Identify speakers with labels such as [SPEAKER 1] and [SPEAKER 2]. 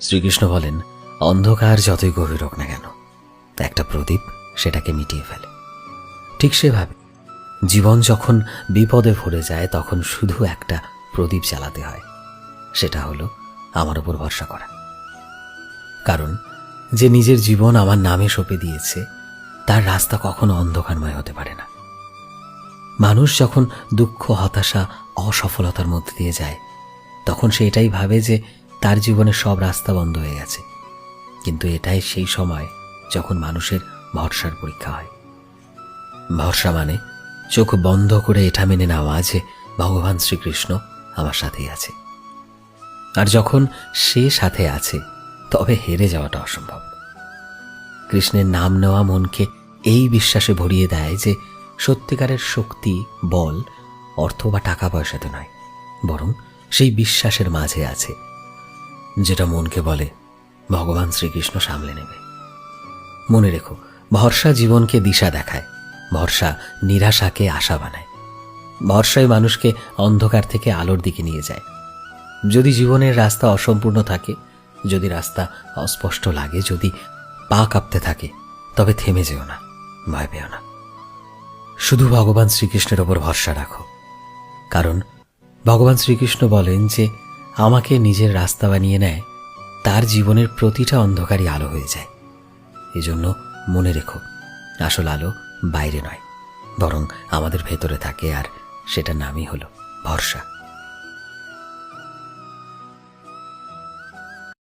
[SPEAKER 1] শ্রীকৃষ্ণ বলেন, অন্ধকার যতই গভীর হোক না কেন, একটা প্রদীপ সেটাকে মিটিয়ে ফেলে। ঠিক সেভাবে জীবন যখন বিপদে ভরে যায় তখন শুধু একটা প্রদীপ জ্বালাতে হয়, সেটা হলো আমার উপর ভরসা করা। কারণ যে নিজের জীবন আমার নামে সঁপে দিয়েছে তার রাস্তা কখনো অন্ধকারময় হতে পারে না। মানুষ যখন দুঃখ, হতাশা, অসফলতার মধ্যে দিয়ে যায় তখন সে এটাই ভাবে যে তার জীবনে সব রাস্তা বন্ধ হয়ে গেছে। কিন্তু এটাই সেই সময় যখন মানুষের ভরসার পরীক্ষা হয়। ভরসা মানে চোখ বন্ধ করে এটা মেনে নেওয়া যে ভগবান শ্রীকৃষ্ণ আমার সাথেই আছে। আর যখন সে সাথে আছে তবে হেরে যাওয়াটা অসম্ভব। কৃষ্ণের নাম নেওয়া মনকে এই বিশ্বাসে ভরিয়ে দেয় যে সত্যিকারের শক্তি, বল, অর্থ বা টাকা পয়সাতে নয়, বরং সেই বিশ্বাসের মাঝে আছে, যেটা মনকে বলে ভগবান শ্রীকৃষ্ণ সামলে নেবে। মনে রেখো, ভরসা জীবনকে দিশা দেখায়, ভরসা নিরাশাকে আশা বানায়, ভরসাই মানুষকে অন্ধকার থেকে আলোর দিকে নিয়ে যায়। যদি জীবনের রাস্তা অসম্পূর্ণ থাকে, যদি রাস্তা অস্পষ্ট লাগে, যদি পা কাঁপতে থাকে, তবে থেমে যেও না, ভয় পেও না। শুধু ভগবান শ্রীকৃষ্ণের ওপর ভরসা রাখো। কারণ ভগবান শ্রীকৃষ্ণ বলেন যে আমাকে নিজের রাস্তা বানিয়ে নেয় তার জীবনের প্রতিটা অন্ধকারই আলো হয়ে যায়। এজন্য মনে রেখো, আসল আলো বাইরে নয়, বরং আমাদের ভেতরে থাকে, আর সেটার নামই হলো ভরসা।